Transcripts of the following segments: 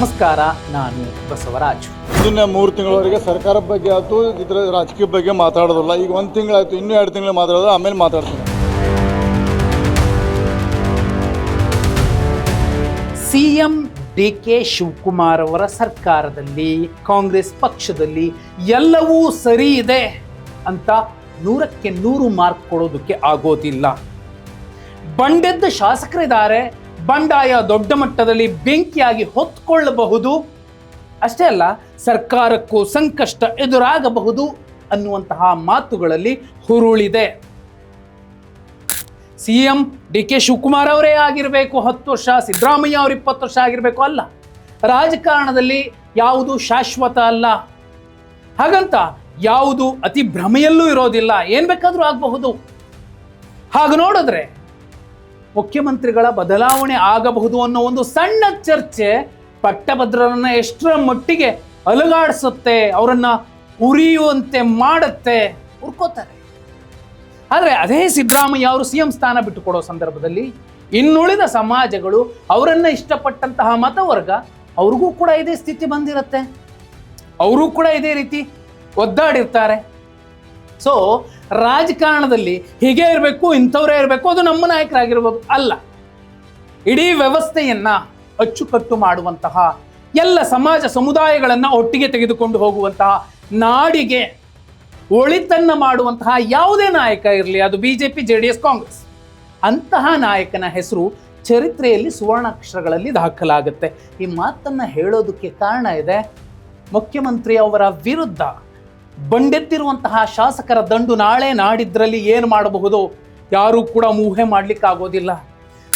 ನಮಸ್ಕಾರ, ನಾನು ಬಸವರಾಜು. ಮುಂದಿನ 3 ತಿಂಗಳವರೆಗೆ ಸರ್ಕಾರದ ಬಗ್ಗೆ ಆಯ್ತು, ಇದರ ರಾಜಕೀಯ ಬಗ್ಗೆ ಮಾತಾಡೋದಿಲ್ಲ. ಈಗ 1 ತಿಂಗಳಾಯ್ತು, ಇನ್ನೂ 2 ತಿಂಗಳು ಮಾತಾಡೋದು, ಆಮೇಲೆ ಮಾತಾಡ್ತೀನಿ. ಸಿಎಂ ಡಿ.ಕೆ. ಶಿವಕುಮಾರ್ ಅವರ ಸರ್ಕಾರದಲ್ಲಿ, ಕಾಂಗ್ರೆಸ್ ಪಕ್ಷದಲ್ಲಿ ಎಲ್ಲವೂ ಸರಿ ಇದೆ ಅಂತ 100ಕ್ಕೆ 100 ಮಾರ್ಕ್ ಕೊಡೋದಕ್ಕೆ ಆಗೋದಿಲ್ಲ. ಬಂಡೆದ್ದ ಶಾಸಕರಿದ್ದಾರೆ, ಬಂಡಾಯ ದೊಡ್ಡ ಮಟ್ಟದಲ್ಲಿ ಬೆಂಕಿಯಾಗಿ ಹೊತ್ಕೊಳ್ಳಬಹುದು. ಅಷ್ಟೇ ಅಲ್ಲ, ಸರ್ಕಾರಕ್ಕೂ ಸಂಕಷ್ಟ ಎದುರಾಗಬಹುದು ಅನ್ನುವಂತಹ ಮಾತುಗಳಲ್ಲಿ ಹುರುಳಿದೆ. ಸಿಎಂ ಡಿ.ಕೆ. ಶಿವಕುಮಾರ್ ಅವರೇ ಆಗಿರಬೇಕು 10 ವರ್ಷ, ಸಿದ್ದರಾಮಯ್ಯ ಅವರು 20 ವರ್ಷ ಆಗಿರಬೇಕು ಅಲ್ಲ. ರಾಜಕಾರಣದಲ್ಲಿ ಯಾವುದು ಶಾಶ್ವತ ಅಲ್ಲ. ಹಾಗಂತ ಯಾವುದು ಅತಿ ಭ್ರಮೆಯಲ್ಲೂ ಇರೋದಿಲ್ಲ, ಏನ್ ಬೇಕಾದ್ರೂ ಆಗಬಹುದು. ಹಾಗೆ ನೋಡಿದ್ರೆ ಮುಖ್ಯಮಂತ್ರಿಗಳ ಬದಲಾವಣೆ ಆಗಬಹುದು ಅನ್ನೋ ಒಂದು ಸಣ್ಣ ಚರ್ಚೆ ಪಟ್ಟಭದ್ರರನ್ನ ಎಷ್ಟರ ಮಟ್ಟಿಗೆ ಅಲುಗಾಡಿಸುತ್ತೆ, ಅವರನ್ನ ಉರಿಯುವಂತೆ ಮಾಡುತ್ತೆ, ಉರ್ಕೋತಾರೆ. ಆದರೆ ಅದೇ ಸಿದ್ದರಾಮಯ್ಯ ಅವರು ಸಿಎಂ ಸ್ಥಾನ ಬಿಟ್ಟುಕೊಡೋ ಸಂದರ್ಭದಲ್ಲಿ ಇನ್ನುಳಿದ ಸಮಾಜಗಳು ಅವರನ್ನ ಇಷ್ಟಪಟ್ಟಂತಹ ಮತವರ್ಗ ಅವ್ರಿಗೂ ಕೂಡ ಇದೇ ಸ್ಥಿತಿ ಬಂದಿರುತ್ತೆ, ಅವರು ಕೂಡ ಇದೇ ರೀತಿ ಒದ್ದಾಡಿರ್ತಾರೆ. ಸೊ ರಾಜಕಾರಣದಲ್ಲಿ ಹೀಗೆ ಇರಬೇಕು, ಇಂಥವರೇ ಇರಬೇಕು, ಅದು ನಮ್ಮ ನಾಯಕರಾಗಿರ್ಬೋದು ಅಲ್ಲ. ಇಡೀ ವ್ಯವಸ್ಥೆಯನ್ನ ಅಚ್ಚುಕಟ್ಟು ಮಾಡುವಂತಹ, ಎಲ್ಲ ಸಮಾಜ ಸಮುದಾಯಗಳನ್ನ ಒಟ್ಟಿಗೆ ತೆಗೆದುಕೊಂಡು ಹೋಗುವಂತಹ, ನಾಡಿಗೆ ಒಳಿತನ್ನ ಮಾಡುವಂತಹ ಯಾವುದೇ ನಾಯಕ ಇರಲಿ, ಅದು ಬಿಜೆಪಿ, JDS, ಕಾಂಗ್ರೆಸ್, ಅಂತಹ ನಾಯಕನ ಹೆಸರು ಚರಿತ್ರೆಯಲ್ಲಿ ಸುವರ್ಣಾಕ್ಷರಗಳಲ್ಲಿ ದಾಖಲಾಗುತ್ತೆ. ಈ ಮಾತನ್ನ ಹೇಳೋದಕ್ಕೆ ಕಾರಣ ಇದೆ, ಮುಖ್ಯಮಂತ್ರಿ ಅವರ ವಿರುದ್ಧ ಬಂಡೆತ್ತಿರುವಂತಹ ಶಾಸಕರ ದಂಡು ನಾಳೆ ನಾಡಿದ್ರಲ್ಲಿ ಏನು ಮಾಡಬಹುದು ಯಾರೂ ಕೂಡ ಊಹೆ ಮಾಡ್ಲಿಕ್ಕಾಗೋದಿಲ್ಲ.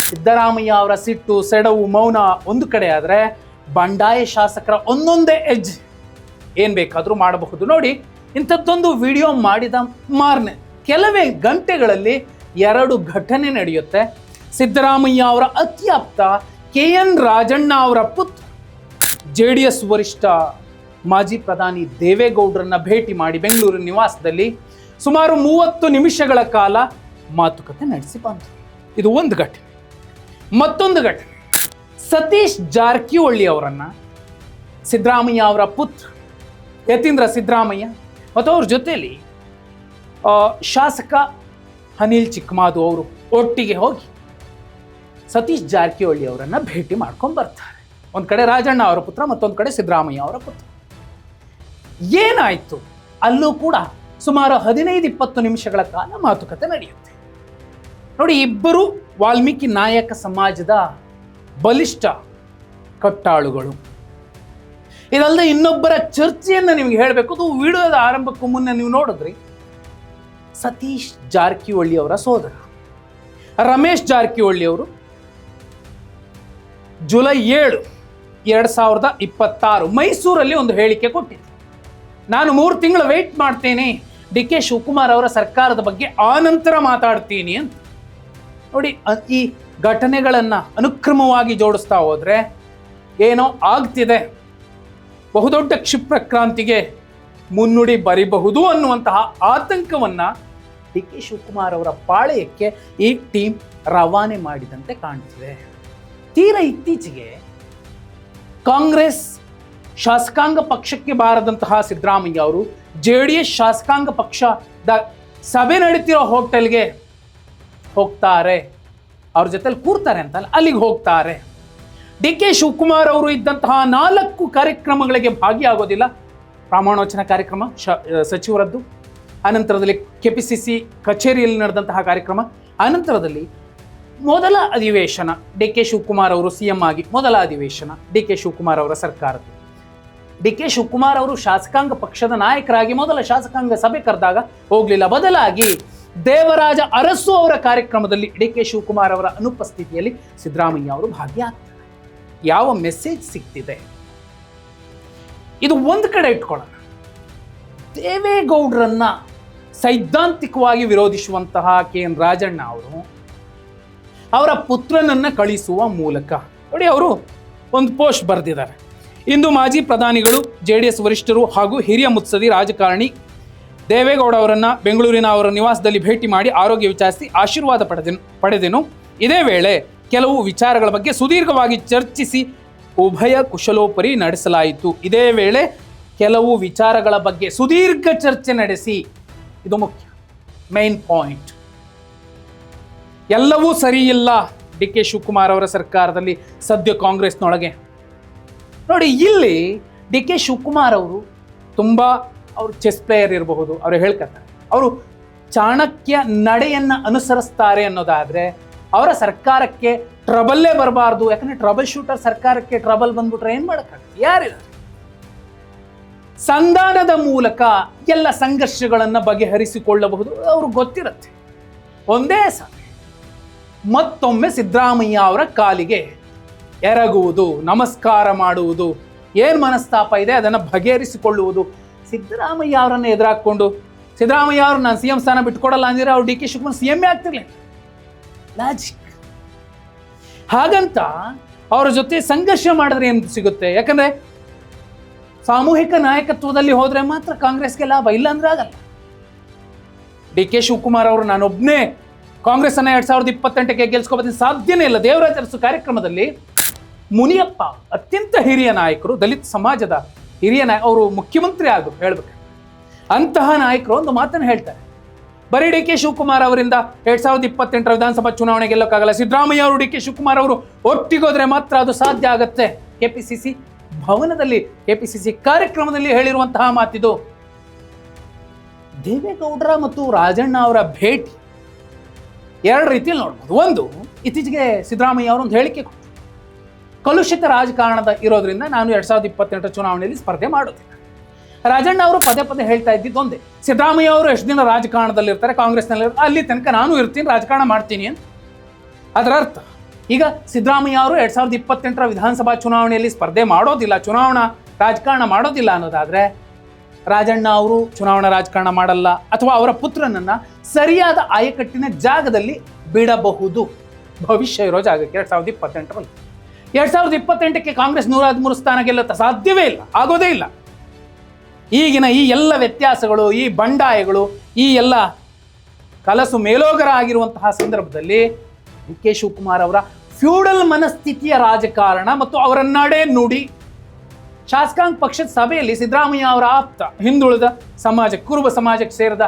ಸಿದ್ದರಾಮಯ್ಯ ಅವರ ಸಿಟ್ಟು, ಸೆಡವು, ಮೌನ ಒಂದು ಕಡೆ ಆದರೆ, ಬಂಡಾಯ ಶಾಸಕರ ಒಂದೊಂದೇ ಎಜ್ ಏನ್ ಬೇಕಾದ್ರೂ ಮಾಡಬಹುದು. ನೋಡಿ, ಇಂಥದ್ದೊಂದು ವಿಡಿಯೋ ಮಾಡಿದ ಮಾರನೆ ಕೆಲವೇ ಗಂಟೆಗಳಲ್ಲಿ 2 ಘಟನೆ ನಡೆಯುತ್ತೆ. ಸಿದ್ದರಾಮಯ್ಯ ಅವರ ಅತ್ಯಾಪ್ತ KN ರಾಜಣ್ಣ ಅವರ ಪುತ್ರ, JDS ವರಿಷ್ಠ ಮಾಜಿ ಪ್ರಧಾನಿ ದೇವೇಗೌಡರನ್ನ ಭೇಟಿ ಮಾಡಿ ಬೆಂಗಳೂರಿನ ನಿವಾಸದಲ್ಲಿ ಸುಮಾರು 30 ನಿಮಿಷಗಳ ಕಾಲ ಮಾತುಕತೆ ನಡೆಸಿ ಬಂದರು. ಇದು ಒಂದು ಘಟನೆ. ಮತ್ತೊಂದು ಘಟನೆ, ಸತೀಶ್ ಜಾರಕಿಹೊಳಿ ಅವರನ್ನ ಸಿದ್ದರಾಮಯ್ಯ ಅವರ ಪುತ್ರ ಯತೀಂದ್ರ ಸಿದ್ದರಾಮಯ್ಯ ಮತ್ತು ಅವ್ರ ಜೊತೆಯಲ್ಲಿ ಶಾಸಕ ಅನಿಲ್ ಚಿಕ್ಕಮಾದು ಅವರು ಒಟ್ಟಿಗೆ ಹೋಗಿ ಸತೀಶ್ ಜಾರಕಿಹೊಳಿ ಅವರನ್ನ ಭೇಟಿ ಮಾಡ್ಕೊಂಡು ಬರ್ತಾರೆ. ಒಂದ್ ಕಡೆ ರಾಜಣ್ಣ ಅವರ ಪುತ್ರ, ಮತ್ತೊಂದು ಕಡೆ ಸಿದ್ದರಾಮಯ್ಯ ಅವರ ಪುತ್ರ. ಏನಾಯ್ತು? ಅಲ್ಲೂ ಕೂಡ ಸುಮಾರು 15-20 ನಿಮಿಷಗಳ ಕಾಲ ಮಾತುಕತೆ ನಡೆಯುತ್ತೆ. ನೋಡಿ, ಇಬ್ಬರು ವಾಲ್ಮೀಕಿ ನಾಯಕ ಸಮಾಜದ ಬಲಿಷ್ಠ ಕಟ್ಟಾಳುಗಳು. ಇದಲ್ಲದೆ ಇನ್ನೊಬ್ಬರ ಚರ್ಚೆಯನ್ನು ನಿಮ್ಗೆ ಹೇಳಬೇಕು, ಅದು ವಿಡಿಯೋದ ಆರಂಭಕ್ಕೂ ಮುನ್ನ ನೀವು ನೋಡಿದ್ರಿ. ಸತೀಶ್ ಜಾರಕಿಹೊಳಿ ಅವರ ಸೋದರ ರಮೇಶ್ ಜಾರಕಿಹೊಳಿ ಅವರು ಜುಲೈ 7, 2026 ಮೈಸೂರಲ್ಲಿ ಒಂದು ಹೇಳಿಕೆ ಕೊಟ್ಟಿದ್ರು. ನಾನು 3 ತಿಂಗಳು ವೇಟ್ ಮಾಡ್ತೇನೆ, ಡಿ.ಕೆ. ಶಿವಕುಮಾರ್ ಅವರ ಸರ್ಕಾರದ ಬಗ್ಗೆ ಆನಂತರ ಮಾತಾಡ್ತೀನಿ ಅಂತ. ನೋಡಿ, ಈ ಘಟನೆಗಳನ್ನ ಅನುಕ್ರಮವಾಗಿ ಜೋಡಿಸ್ತಾ ಹೋದ್ರೆ ಏನೋ ಆಗ್ತಿದೆ, ಬಹುದೊಡ್ಡ ಕ್ಷಿಪ್ರಕ್ರಾಂತಿಗೆ ಮುನ್ನುಡಿ ಬರಿಬಹುದು ಅನ್ನುವಂತಹ ಆತಂಕವನ್ನ ಡಿ.ಕೆ. ಶಿವಕುಮಾರ್ ಅವರ ಪಾಳೆಯಕ್ಕೆ ಈ ಟೀಮ್ ರವಾನೆ ಮಾಡಿದಂತೆ ಕಾಣ್ತಿದೆ. ತೀರಾ ಇತ್ತೀಚೆಗೆ ಕಾಂಗ್ರೆಸ್ ಶಾಸಕಾಂಗ ಪಕ್ಷಕ್ಕೆ ಬಾರದಂತಹ ಸಿದ್ದರಾಮಯ್ಯ ಅವರು JDS ಶಾಸಕಾಂಗ ಪಕ್ಷದ ಸಭೆ ನಡೀತಿರೋ ಹೋಟೆಲ್ಗೆ ಹೋಗ್ತಾರೆ, ಅವ್ರ ಜೊತೆಲಿ ಕೂರ್ತಾರೆ ಅಂತಲ್ಲ, ಅಲ್ಲಿಗೆ ಹೋಗ್ತಾರೆ. ಡಿ.ಕೆ. ಶಿವಕುಮಾರ್ ಅವರು ಇದ್ದಂತಹ 4 ಕಾರ್ಯಕ್ರಮಗಳಿಗೆ ಭಾಗಿಯಾಗೋದಿಲ್ಲ. ಪ್ರಮಾಣವಚನ ಕಾರ್ಯಕ್ರಮ ಸಚಿವರದ್ದು, ಅನಂತರದಲ್ಲಿ KPCC ಕಚೇರಿಯಲ್ಲಿ ನಡೆದಂತಹ ಕಾರ್ಯಕ್ರಮ, ಅನಂತರದಲ್ಲಿ ಮೊದಲ ಅಧಿವೇಶನ, ಡಿ.ಕೆ. ಶಿವಕುಮಾರ್ ಅವರು ಸಿಎಂ ಆಗಿ ಮೊದಲ ಅಧಿವೇಶನ ಡಿ.ಕೆ. ಶಿವಕುಮಾರ್ ಅವರ ಸರ್ಕಾರದ್ದು. ಡಿ.ಕೆ. ಶಿವಕುಮಾರ್ ಅವರು ಶಾಸಕಾಂಗ ಪಕ್ಷದ ನಾಯಕರಾಗಿ ಮೊದಲ ಶಾಸಕಾಂಗ ಸಭೆ ಕರೆದಾಗ ಹೋಗ್ಲಿಲ್ಲ, ಬದಲಾಗಿ ದೇವರಾಜ ಅರಸು ಅವರ ಕಾರ್ಯಕ್ರಮದಲ್ಲಿ ಡಿ.ಕೆ. ಶಿವಕುಮಾರ್ ಅವರ ಅನುಪಸ್ಥಿತಿಯಲ್ಲಿ ಸಿದ್ದರಾಮಯ್ಯ ಅವರು ಭಾಗಿಯಾಗ್ತಾರೆ. ಯಾವ ಮೆಸೇಜ್ ಸಿಗ್ತಿದೆ? ಇದು ಒಂದು ಕಡೆ ಇಟ್ಕೊಳ್ಳೋಣ. ದೇವೇಗೌಡರನ್ನ ಸೈದ್ಧಾಂತಿಕವಾಗಿ ವಿರೋಧಿಸುವಂತಹ KN ರಾಜಣ್ಣ ಅವರು ಅವರ ಪುತ್ರನನ್ನ ಕಳಿಸುವ ಮೂಲಕ, ನೋಡಿ, ಅವರು ಒಂದು ಪೋಸ್ಟ್ ಬರೆದಿದ್ದಾರೆ. ಇಂದು ಮಾಜಿ ಪ್ರಧಾನಿಗಳು, JDS ವರಿಷ್ಠರು ಹಾಗೂ ಹಿರಿಯ ಮುತ್ಸದಿ ರಾಜಕಾರಣಿ ದೇವೇಗೌಡ ಅವರನ್ನ ಬೆಂಗಳೂರಿನ ಅವರ ನಿವಾಸದಲ್ಲಿ ಭೇಟಿ ಮಾಡಿ ಆರೋಗ್ಯ ವಿಚಾರಿಸಿ ಆಶೀರ್ವಾದ ಪಡೆದೆನು. ಇದೇ ವೇಳೆ ಕೆಲವು ವಿಚಾರಗಳ ಬಗ್ಗೆ ಸುದೀರ್ಘವಾಗಿ ಚರ್ಚಿಸಿ ಉಭಯ ಕುಶಲೋಪರಿ ನಡೆಸಲಾಯಿತು. ಇದೇ ವೇಳೆ ಕೆಲವು ವಿಚಾರಗಳ ಬಗ್ಗೆ ಸುದೀರ್ಘ ಚರ್ಚೆ ನಡೆಸಿ, ಇದು ಮುಖ್ಯ, ಮೇನ್ ಪಾಯಿಂಟ್, ಎಲ್ಲವೂ ಸರಿ ಇಲ್ಲ ಡಿ ಕೆ ಶಿವಕುಮಾರ್ ಅವರ ಸರ್ಕಾರದಲ್ಲಿ ಸದ್ಯ ಕಾಂಗ್ರೆಸ್ನೊಳಗೆ. ನೋಡಿ, ಇಲ್ಲಿ ಡಿ ಕೆ ಶಿವಕುಮಾರ್ ಅವರು ತುಂಬ, ಅವರು ಚೆಸ್ ಪ್ಲೇಯರ್ ಇರಬಹುದು, ಅವರು ಹೇಳ್ಕೊತಾರೆ, ಅವರು ಚಾಣಕ್ಯ ನಡೆಯನ್ನು ಅನುಸರಿಸ್ತಾರೆ ಅನ್ನೋದಾದರೆ ಅವರ ಸರ್ಕಾರಕ್ಕೆ ಟ್ರಬಲ್ಲೇ ಬರಬಾರ್ದು. ಯಾಕಂದರೆ ಟ್ರಬಲ್ ಶೂಟರ್ ಸರ್ಕಾರಕ್ಕೆ ಟ್ರಬಲ್ ಬಂದ್ಬಿಟ್ರೆ ಏನು ಮಾಡೋಕ್ಕಾಗುತ್ತೆ? ಯಾರಿಲ್ಲ. ಸಂಧಾನದ ಮೂಲಕ ಎಲ್ಲ ಸಂಘರ್ಷಗಳನ್ನು ಬಗೆಹರಿಸಿಕೊಳ್ಳಬಹುದು, ಅವ್ರಿಗೆ ಗೊತ್ತಿರುತ್ತೆ. ಒಂದೇ ಸಲ ಮತ್ತೊಮ್ಮೆ ಸಿದ್ದರಾಮಯ್ಯ ಅವರ ಕಾಲಿಗೆ ಎರಗುವುದು, ನಮಸ್ಕಾರ ಮಾಡುವುದು, ಏನು ಮನಸ್ತಾಪ ಇದೆ ಅದನ್ನು ಬಗೆಹರಿಸಿಕೊಳ್ಳುವುದು. ಸಿದ್ದರಾಮಯ್ಯ ಅವರನ್ನು ಎದುರಾಕೊಂಡು ಸಿದ್ದರಾಮಯ್ಯ ಅವರು ನಾನು CM ಸ್ಥಾನ ಬಿಟ್ಕೊಡಲ್ಲ ಅಂದಿದ್ರೆ ಅವ್ರು ಡಿ ಕೆ ಶಿವಕುಮಾರ್ CM ಆಗ್ತಿರ್ಲಿಲ್ಲ. ಲಾಜಿಕ್. ಹಾಗಂತ ಅವರ ಜೊತೆ ಸಂಘರ್ಷ ಮಾಡಿದ್ರೆ ಏನು ಸಿಗುತ್ತೆ? ಯಾಕಂದ್ರೆ ಸಾಮೂಹಿಕ ನಾಯಕತ್ವದಲ್ಲಿ ಹೋದ್ರೆ ಮಾತ್ರ ಕಾಂಗ್ರೆಸ್ಗೆ ಲಾಭ, ಇಲ್ಲ ಅಂದ್ರೆ ಆಗಲ್ಲ. ಡಿ ಕೆ ಶಿವಕುಮಾರ್ ಅವರು ನಾನೊಬ್ಬನೇ ಕಾಂಗ್ರೆಸ್ ಅನ್ನ 2028ಕ್ಕೆ ಗೆಲ್ಸ್ಕೊಬತ್ತೀನಿ ಸಾಧ್ಯನೇ ಇಲ್ಲ. ದೇವರಾಜ ಅರಸು ಕಾರ್ಯಕ್ರಮದಲ್ಲಿ ಮುನಿಯಪ್ಪ ಅತ್ಯಂತ ಹಿರಿಯ ನಾಯಕರು, ದಲಿತ ಸಮಾಜದ ಹಿರಿಯ ಅವರು ಮುಖ್ಯಮಂತ್ರಿ ಆಗಬೇಕು ಹೇಳ್ಬೇಕು, ಅಂತಹ ನಾಯಕರು ಒಂದು ಮಾತನ್ನು ಹೇಳ್ತಾರೆ, ಬರೀ ಡಿ ಕೆ ಶಿವಕುಮಾರ್ ಅವರಿಂದ 2028 ವಿಧಾನಸಭಾ ಚುನಾವಣೆ ಗೆಲ್ಲಕ್ಕಾಗಲ್ಲ, ಸಿದ್ದರಾಮಯ್ಯ ಅವರು ಡಿ ಕೆ ಶಿವಕುಮಾರ್ ಅವರು ಒಟ್ಟಿಗೋದ್ರೆ ಮಾತ್ರ ಅದು ಸಾಧ್ಯ ಆಗತ್ತೆ. ಕೆಪಿಸಿಸಿ ಭವನದಲ್ಲಿ ಕೆಪಿಸಿಸಿ ಕಾರ್ಯಕ್ರಮದಲ್ಲಿ ಹೇಳಿರುವಂತಹ ಮಾತಿದು. ದೇವೇಗೌಡರ ಮತ್ತು ರಾಜಣ್ಣ ಅವರ ಭೇಟಿ ಎರಡು ರೀತಿಯಲ್ಲಿ ನೋಡ್ಬೋದು. ಒಂದು, ಇತ್ತೀಚೆಗೆ ಸಿದ್ದರಾಮಯ್ಯ ಅವರು ಒಂದು ಹೇಳಿಕೆ ಕೊಟ್ಟರು, ಕಲುಷಿತ ರಾಜಕಾರಣದ ಇರೋದ್ರಿಂದ ನಾನು 2028 ಚುನಾವಣೆಯಲ್ಲಿ ಸ್ಪರ್ಧೆ ಮಾಡೋದಿಲ್ಲ. ರಾಜಣ್ಣ ಅವರು ಪದೇ ಪದೇ ಹೇಳ್ತಾ ಇದ್ದಿದ್ದು ಒಂದೇ, ಸಿದ್ದರಾಮಯ್ಯ ಅವರು ಎಷ್ಟು ದಿನ ರಾಜಕಾರಣದಲ್ಲಿ ಇರ್ತಾರೆ, ಕಾಂಗ್ರೆಸ್ನಲ್ಲಿ ಅಲ್ಲಿ ತನಕ ನಾನು ಇರ್ತೀನಿ, ರಾಜಕಾರಣ ಮಾಡ್ತೀನಿ ಅಂತ. ಅದರ ಅರ್ಥ ಈಗ ಸಿದ್ದರಾಮಯ್ಯ ಅವರು 2028 ವಿಧಾನಸಭಾ ಚುನಾವಣೆಯಲ್ಲಿ ಸ್ಪರ್ಧೆ ಮಾಡೋದಿಲ್ಲ, ಚುನಾವಣಾ ರಾಜಕಾರಣ ಮಾಡೋದಿಲ್ಲ ಅನ್ನೋದಾದ್ರೆ ರಾಜಣ್ಣ ಅವರು ಚುನಾವಣಾ ರಾಜಕಾರಣ ಮಾಡಲ್ಲ, ಅಥವಾ ಅವರ ಪುತ್ರನನ್ನ ಸರಿಯಾದ ಆಯಕಟ್ಟಿನ ಜಾಗದಲ್ಲಿ ಬಿಡಬಹುದು. ಭವಿಷ್ಯ ಇರೋ ಜಾಗಕ್ಕೆ 2028ರಲ್ಲಿ 2028ಕ್ಕೆ ಕಾಂಗ್ರೆಸ್ 113 ಸ್ಥಾನ ಗೆಲ್ಲುತ್ತಾ? ಸಾಧ್ಯವೇ ಇಲ್ಲ, ಆಗೋದೇ ಇಲ್ಲ. ಈಗಿನ ಈ ಎಲ್ಲ ವ್ಯತ್ಯಾಸಗಳು, ಈ ಬಂಡಾಯಗಳು, ಈ ಎಲ್ಲ ಕಲಸು ಮೇಲೋಗರ ಆಗಿರುವಂತಹ ಸಂದರ್ಭದಲ್ಲಿ ಡಿ ಕೆ ಶಿವಕುಮಾರ್ ಅವರ ಫ್ಯೂಡಲ್ ಮನಸ್ಥಿತಿಯ ರಾಜಕಾರಣ ಮತ್ತು ಅವರ ನಡೆ ನುಡಿ, ಶಾಸಕಾಂಗ ಪಕ್ಷದ ಸಭೆಯಲ್ಲಿ ಸಿದ್ದರಾಮಯ್ಯ ಅವರ ಆಪ್ತ ಹಿಂದುಳಿದ ಸಮಾಜಕ್ಕೆ, ಕುರುಬ ಸಮಾಜಕ್ಕೆ ಸೇರಿದ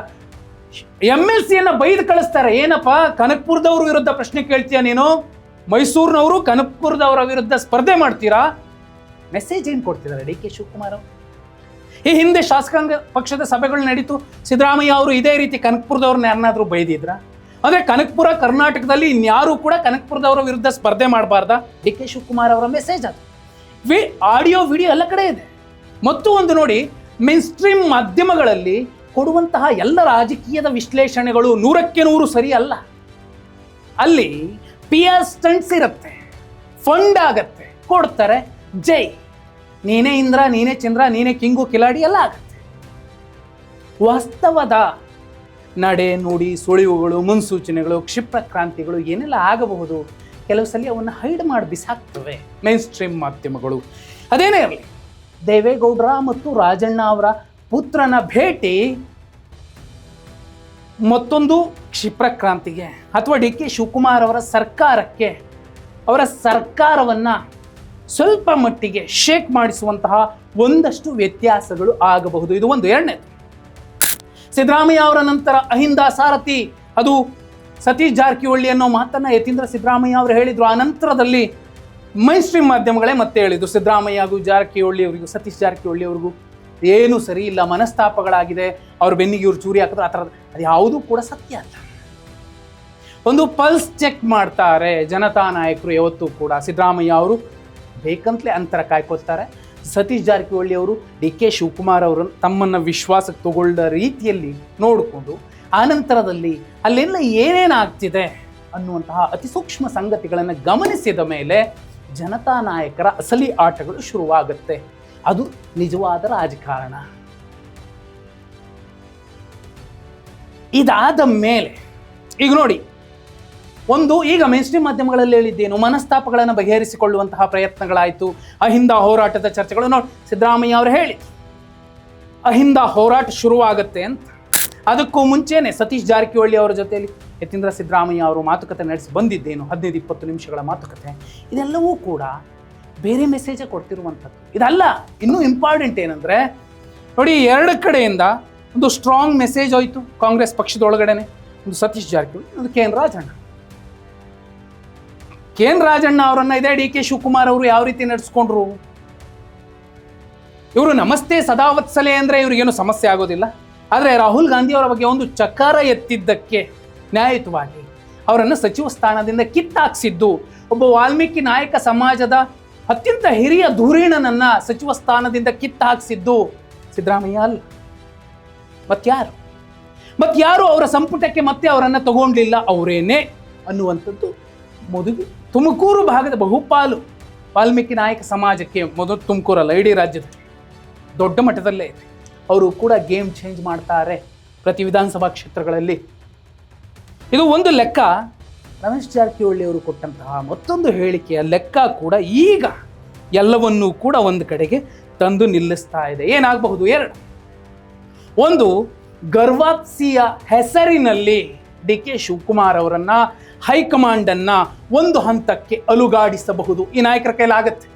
MLCಯನ್ನ ಬೈದು ಕಳಿಸ್ತಾರೆ. ಏನಪ್ಪ, ಕನಕಪುರದವ್ರ ವಿರುದ್ಧ ಪ್ರಶ್ನೆ ಕೇಳ್ತೀಯ ನೀನು, ಮೈಸೂರಿನವರು ಕನಕಪುರದವರ ವಿರುದ್ಧ ಸ್ಪರ್ಧೆ ಮಾಡ್ತೀರಾ? ಮೆಸೇಜ್ ಏನು ಕೊಡ್ತಿದ್ದಾರೆ ಡಿ ಕೆ ಶಿವಕುಮಾರ್ ಅವರು? ಈ ಹಿಂದೆ ಶಾಸಕಾಂಗ ಪಕ್ಷದ ಸಭೆಗಳು ನಡೀತು, ಸಿದ್ದರಾಮಯ್ಯ ಅವರು ಇದೇ ರೀತಿ ಕನಕಪುರದವ್ರನ್ನ ಯಾರನ್ನಾದ್ರೂ ಬೈದಿದ್ರ? ಅಂದ್ರೆ ಕನಕಪುರ ಕರ್ನಾಟಕದಲ್ಲಿ ಇನ್ಯಾರು ಕೂಡ ಕನಕಪುರದವರ ವಿರುದ್ಧ ಸ್ಪರ್ಧೆ ಮಾಡಬಾರ್ದ? ಡಿ ಕೆ ಶಿವಕುಮಾರ್ ಅವರ ಮೆಸೇಜ್ ಅದು. ಆಡಿಯೋ ವಿಡಿಯೋ ಎಲ್ಲ ಕಡೆ ಇದೆ. ಮತ್ತು ಒಂದು ನೋಡಿ, ಮೇನ್ ಸ್ಟ್ರೀಮ್ ಮಾಧ್ಯಮಗಳಲ್ಲಿ ಕೊಡುವಂತಹ ಎಲ್ಲ ರಾಜಕೀಯದ ವಿಶ್ಲೇಷಣೆಗಳು 100ಕ್ಕೆ 100 ಸರಿ ಅಲ್ಲ. ಅಲ್ಲಿ PR ಸ್ಟಂಟ್ಸ್ ಇರುತ್ತೆ, ಫಂಡ್ ಆಗತ್ತೆ, ಕೊಡ್ತಾರೆ, ಜೈ ನೀನೇ ಇಂದ್ರ, ನೀನೇ ಚಂದ್ರ, ನೀನೇ ಕಿಂಗು ಕಿಲಾಡಿ ಎಲ್ಲ ಆಗತ್ತೆ. ವಾಸ್ತವದ ನಡೆ ನುಡಿ, ಸುಳಿವುಗಳು, ಮುನ್ಸೂಚನೆಗಳು, ಕ್ಷಿಪ್ರ ಕ್ರಾಂತಿಗಳು ಏನೆಲ್ಲ ಆಗಬಹುದು, ಕೆಲವು ಸಲ ಅವನ್ನು ಹೈಡ್ ಮಾಡಿ ಬಿಸಾಕ್ತವೆ ಮೇನ್ ಸ್ಟ್ರೀಮ್ ಮಾಧ್ಯಮಗಳು. ಅದೇನೇ ಇರಲಿ, ದೇವೇಗೌಡರ ಮತ್ತು ರಾಜಣ್ಣ ಅವರ ಪುತ್ರನ ಭೇಟಿ ಮತ್ತೊಂದು ಕ್ಷಿಪ್ರ ಕ್ರಾಂತಿಗೆ ಅಥವಾ ಡಿ ಕೆ ಶಿವಕುಮಾರ್ ಅವರ ಸರ್ಕಾರಕ್ಕೆ, ಅವರ ಸರ್ಕಾರವನ್ನು ಸ್ವಲ್ಪ ಮಟ್ಟಿಗೆ ಶೇಕ್ ಮಾಡಿಸುವಂತಹ ಒಂದಷ್ಟು ವ್ಯತ್ಯಾಸಗಳು ಆಗಬಹುದು. ಇದು ಒಂದು. ಎರಡನೇದು, ಸಿದ್ದರಾಮಯ್ಯ ಅವರ ನಂತರ ಅಹಿಂದ ಸಾರಥಿ, ಅದು ಸತೀಶ್ ಜಾರಕಿಹೊಳಿ ಅನ್ನೋ ಮಾತನ್ನ ಯತೀಂದ್ರ ಸಿದ್ದರಾಮಯ್ಯ ಅವರು ಹೇಳಿದ್ರು. ಆ ನಂತರದಲ್ಲಿ ಮೈನ್ ಸ್ಟ್ರೀಮ್ ಮಾಧ್ಯಮಗಳೇ ಮತ್ತೆ ಹೇಳಿದ್ರು, ಸಿದ್ದರಾಮಯ್ಯಗೂ ಜಾರಕಿಹೊಳಿ ಅವರಿಗೂ, ಸತೀಶ್ ಜಾರಕಿಹೊಳಿ ಅವ್ರಿಗೂ ಏನು ಸರಿ ಇಲ್ಲ, ಮನಸ್ತಾಪಗಳಾಗಿದೆ, ಅವ್ರ ಬೆನ್ನಿಗೆ ಇವ್ರು ಚೂರಿ ಹಾಕಿದ್ರು, ಆ ಥರದ್ದು. ಅದು ಯಾವುದೂ ಕೂಡ ಸತ್ಯ ಅಲ್ಲ. ಒಂದು ಪಲ್ಸ್ ಚೆಕ್ ಮಾಡ್ತಾರೆ ಜನತಾ ನಾಯಕರು ಯಾವತ್ತೂ ಕೂಡ. ಸಿದ್ದರಾಮಯ್ಯ ಅವರು ಬೇಕಂತಲೇ ಅಂತರ ಕಾಯ್ಕೊಳ್ತಾರೆ. ಸತೀಶ್ ಜಾರಕಿಹೊಳಿ ಅವರು ಡಿ ಕೆ ಶಿವಕುಮಾರ್ ಅವರನ್ನು ತಮ್ಮನ್ನು ವಿಶ್ವಾಸಕ್ಕೆ ತಗೊಳ್ಳ ರೀತಿಯಲ್ಲಿ ನೋಡಿಕೊಂಡು ಆನಂತರದಲ್ಲಿ ಅಲ್ಲೆಲ್ಲ ಏನೇನಾಗ್ತಿದೆ ಅನ್ನುವಂತಹ ಅತಿ ಸೂಕ್ಷ್ಮ ಸಂಗತಿಗಳನ್ನು ಗಮನಿಸಿದ ಮೇಲೆ ಜನತಾ ನಾಯಕರ ಅಸಲಿ ಆಟಗಳು ಶುರುವಾಗುತ್ತೆ. ಅದು ನಿಜವಾದ ರಾಜಕಾರಣ. ಇದಾದ ಮೇಲೆ ಈಗ ನೋಡಿ, ಒಂದು ಈಗ ಮೇನ್ ಸ್ಟ್ರೀಮ್ ಮಾಧ್ಯಮಗಳಲ್ಲಿ ಹೇಳಿದ್ದೇನು, ಮನಸ್ತಾಪಗಳನ್ನು ಬಗೆಹರಿಸಿಕೊಳ್ಳುವಂತಹ ಪ್ರಯತ್ನಗಳಾಯಿತು, ಅಹಿಂದ ಹೋರಾಟದ ಚರ್ಚೆಗಳು. ನೋಡಿ, ಸಿದ್ದರಾಮಯ್ಯ ಅವರು ಹೇಳಿ ಅಹಿಂದ ಹೋರಾಟ ಶುರುವಾಗುತ್ತೆ ಅಂತ. ಅದಕ್ಕೂ ಮುಂಚೆನೆ ಸತೀಶ್ ಜಾರಕಿಹೊಳಿ ಅವರ ಜೊತೆಯಲ್ಲಿ ಯತೀಂದ್ರ ಸಿದ್ದರಾಮಯ್ಯ ಅವರು ಮಾತುಕತೆ ನಡೆಸಿ ಬಂದಿದ್ದೇನು, 15-20 ನಿಮಿಷಗಳ ಮಾತುಕತೆ. ಇದೆಲ್ಲವೂ ಕೂಡ ಬೇರೆ ಮೆಸೇಜೇ ಕೊಡ್ತಿರುವಂಥದ್ದು. ಇದಲ್ಲ, ಇನ್ನೂ ಇಂಪಾರ್ಟೆಂಟ್ ಏನಂದರೆ ನೋಡಿ, ಎರಡು ಕಡೆಯಿಂದ ಒಂದು ಸ್ಟ್ರಾಂಗ್ ಮೆಸೇಜ್ ಹೋಯಿತು ಕಾಂಗ್ರೆಸ್ ಪಕ್ಷದೊಳಗಡೆನೆ. ಒಂದು ಸತೀಶ್ ಜಾರಕಿಹೊಳಿ, ಒಂದು K N Rajanna. K N Rajanna ಅವರನ್ನ ಇದೇ ಡಿ ಕೆ ಶಿವಕುಮಾರ್ ಅವರು ಯಾವ ರೀತಿ ನಡೆಸ್ಕೊಂಡ್ರು? ಇವರು ನಮಸ್ತೆ ಸದಾವತ್ಸಲೆ ಅಂದರೆ ಇವ್ರಿಗೇನು ಸಮಸ್ಯೆ ಆಗೋದಿಲ್ಲ. ಆದರೆ ರಾಹುಲ್ ಗಾಂಧಿ ಅವರ ಬಗ್ಗೆ ಒಂದು ಚಕಾರ ಎತ್ತಿದ್ದಕ್ಕೆ ನ್ಯಾಯಯುತವಾಗಿ ಅವರನ್ನು ಸಚಿವ ಸ್ಥಾನದಿಂದ ಕಿತ್ತಾಕ್ಸಿದ್ದು, ಒಬ್ಬ ವಾಲ್ಮೀಕಿ ನಾಯಕ ಸಮಾಜದ ಅತ್ಯಂತ ಹಿರಿಯ ಧುರೀಣನನ್ನ ಸಚಿವ ಸ್ಥಾನದಿಂದ ಕಿತ್ತಾಕ್ಸಿದ್ದು ಸಿದ್ದರಾಮಯ್ಯ ಅಲ್ಲ, ಮತ್ಯಾರು ಅವರ ಸಂಪುಟಕ್ಕೆ ಮತ್ತೆ ಅವರನ್ನು ತಗೊಂಡ್ಲಿಲ್ಲ ಅವರೇನೆ ಅನ್ನುವಂಥದ್ದು ತುಮಕೂರು ಭಾಗದ ಬಹುಪಾಲು ವಾಲ್ಮೀಕಿ ನಾಯಕ ಸಮಾಜಕ್ಕೆ, ಮೊದಲು ತುಮಕೂರಲ್ಲ ಇಡೀ ರಾಜ್ಯದ ದೊಡ್ಡ ಮಟ್ಟದಲ್ಲೇ ಇದೆ. ಅವರು ಕೂಡ ಗೇಮ್ ಚೇಂಜ್ ಮಾಡ್ತಾರೆ ಪ್ರತಿ ವಿಧಾನಸಭಾ ಕ್ಷೇತ್ರಗಳಲ್ಲಿ. ಇದು ಒಂದು ಲೆಕ್ಕ. ರಮೇಶ್ ಜಾರಕಿಹೊಳಿ ಅವರು ಕೊಟ್ಟಂತಹ ಮತ್ತೊಂದು ಹೇಳಿಕೆಯ ಲೆಕ್ಕ ಕೂಡ ಈಗ ಎಲ್ಲವನ್ನೂ ಕೂಡ ಒಂದು ಕಡೆಗೆ ತಂದು ನಿಲ್ಲಿಸ್ತಾ ಇದೆ. ಏನಾಗಬಹುದು? ಎರಡು. ಒಂದು, ಗರ್ವಾಪ್ಸಿಯ ಹೆಸರಿನಲ್ಲಿ ಡಿ ಕೆ ಶಿವಕುಮಾರ್ ಅವರನ್ನ ಹೈಕಮಾಂಡನ್ನ ಒಂದು ಹಂತಕ್ಕೆ ಅಲುಗಾಡಿಸಬಹುದು. ಈ ನಾಯಕರ ಕೈಲಾಗತ್ತೆ.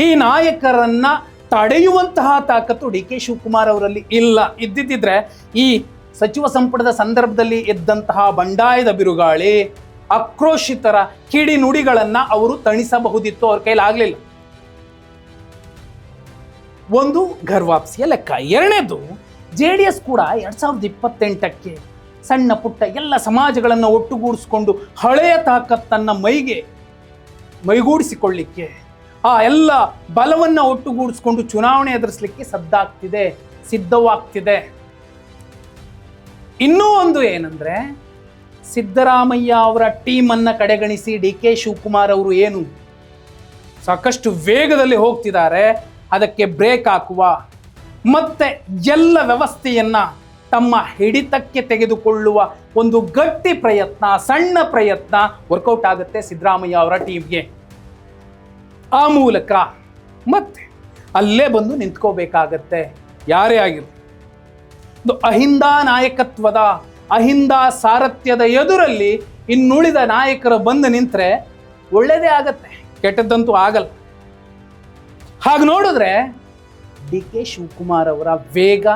ಈ ನಾಯಕರನ್ನ ತಡೆಯುವಂತಹ ತಾಕತ್ತು ಡಿ ಕೆ ಶಿವಕುಮಾರ್ ಅವರಲ್ಲಿ ಇಲ್ಲ. ಇದ್ದಿದ್ದರೆ ಈ ಸಚಿವ ಸಂಪುಟದ ಸಂದರ್ಭದಲ್ಲಿ ಎದ್ದಂತಹ ಬಂಡಾಯದ ಬಿರುಗಾಳಿ, ಆಕ್ರೋಶಿತರ ಕಿಡಿ ನುಡಿಗಳನ್ನ ಅವರು ತಣಿಸಬಹುದಿತ್ತು. ಅವ್ರ ಕೈಲಾಗಲಿಲ್ಲ. ಒಂದು ಗರ್ವಾಪ್ಸಿಯ ಲೆಕ್ಕ. ಎರಡನೇದು, JDS ಕೂಡ 2028ಕ್ಕೆ ಸಣ್ಣ ಪುಟ್ಟ ಎಲ್ಲ ಸಮಾಜಗಳನ್ನು ಒಟ್ಟುಗೂಡಿಸಿಕೊಂಡು ಹಳೆಯ ತಾಕತ್ತನ್ನ ಮೈಗೂಡಿಸಿಕೊಳ್ಳಿಕ್ಕೆ, ಆ ಎಲ್ಲ ಬಲವನ್ನು ಒಟ್ಟುಗೂಡಿಸ್ಕೊಂಡು ಚುನಾವಣೆ ಎದುರಿಸಲಿಕ್ಕೆ ಸಿದ್ಧವಾಗ್ತಿದೆ. ಇನ್ನೂ ಒಂದು ಏನಂದ್ರೆ, ಸಿದ್ದರಾಮಯ್ಯ ಅವರ ಟೀಮನ್ನು ಕಡೆಗಣಿಸಿ ಡಿ ಕೆ ಶಿವಕುಮಾರ್ ಅವರು ಏನು ಸಾಕಷ್ಟು ವೇಗದಲ್ಲಿ ಹೋಗ್ತಿದ್ದಾರೆ, ಅದಕ್ಕೆ ಬ್ರೇಕ್ ಹಾಕುವ ಮತ್ತೆ ಎಲ್ಲ ವ್ಯವಸ್ಥೆಯನ್ನ ತಮ್ಮ ಹಿಡಿತಕ್ಕೆ ತೆಗೆದುಕೊಳ್ಳುವ ಒಂದು ಗಟ್ಟಿ ಪ್ರಯತ್ನ, ಸಣ್ಣ ಪ್ರಯತ್ನ ವರ್ಕೌಟ್ ಆಗುತ್ತೆ ಸಿದ್ದರಾಮಯ್ಯ ಅವರ ಟೀಮ್ಗೆ. ಆ ಮೂಲಕ ಮತ್ತೆ ಅಲ್ಲೇ ಬಂದು ನಿಂತ್ಕೋಬೇಕಾಗತ್ತೆ ಯಾರೇ ಆಗಿರಲಿ. ಒಂದು ಅಹಿಂದ ನಾಯಕತ್ವದ, ಅಹಿಂದ ಸಾರಥ್ಯದ ಎದುರಲ್ಲಿ ಇನ್ನುಳಿದ ನಾಯಕರು ಬಂದು ನಿಂತರೆ ಒಳ್ಳೆಯದೇ ಆಗತ್ತೆ, ಕೆಟ್ಟದ್ದಂತೂ ಆಗಲ್ಲ. ಹಾಗೆ ನೋಡಿದ್ರೆ ಡಿ ಕೆ ಶಿವಕುಮಾರ್ ಅವರ ವೇಗ,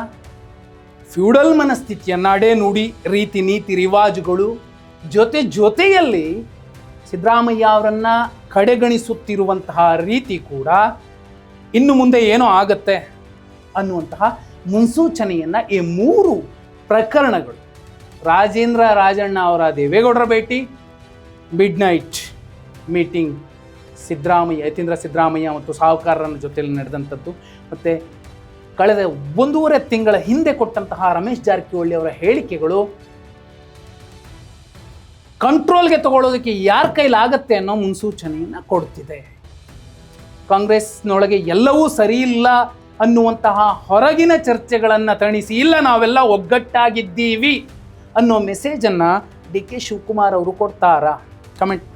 ಫ್ಯೂಡಲ್ ಮನಸ್ಥಿತಿಯ ನಡೆ ನುಡಿ, ರೀತಿ ನೀತಿ ರಿವಾಜುಗಳು ಜೊತೆಯಲ್ಲಿ ಸಿದ್ದರಾಮಯ್ಯ ಅವರನ್ನ ಕಡೆಗಣಿಸುತ್ತಿರುವಂತಹ ರೀತಿ ಕೂಡ ಇನ್ನು ಮುಂದೆ ಏನೋ ಆಗತ್ತೆ ಅನ್ನುವಂತಹ ಮುನ್ಸೂಚನೆಯನ್ನ ಈ ಮೂರು ಪ್ರಕರಣಗಳು, ರಾಜೇಂದ್ರ ರಾಜಣ್ಣ ಅವರ ದೇವೇಗೌಡರ ಭೇಟಿ, midnight meeting Yathindra Siddaramaiah ಮತ್ತು ಸಾಹುಕಾರರ ಜೊತೆಯಲ್ಲಿ ನಡೆದಂಥದ್ದು, ಮತ್ತು ಕಳೆದ 1.5 ತಿಂಗಳ ಹಿಂದೆ ಕೊಟ್ಟಂತಹ ರಮೇಶ್ ಜಾರಕಿಹೊಳಿ ಅವರ ಹೇಳಿಕೆಗಳು ಕಂಟ್ರೋಲ್ಗೆ ತಗೊಳ್ಳೋದಕ್ಕೆ ಯಾರ ಕೈಲಾಗತ್ತೆ ಅನ್ನೋ ಮುನ್ಸೂಚನೆಯನ್ನು ಕೊಡ್ತಿದೆ. ಕಾಂಗ್ರೆಸ್ನೊಳಗೆ ಎಲ್ಲವೂ ಸರಿ ಇಲ್ಲ ಅನ್ನುವಂತಹ ಹೊರಗಿನ ಚರ್ಚೆಗಳನ್ನು ತಣಿಸಿ, ಇಲ್ಲ ನಾವೆಲ್ಲ ಒಗ್ಗಟ್ಟಾಗಿದ್ದೀವಿ ಅನ್ನೋ ಮೆಸೇಜನ್ನು ಡಿ ಕೆ ಶಿವಕುಮಾರ್ ಅವರು ಕೊಡ್ತಾರಾ? ಕಮೆಂಟ್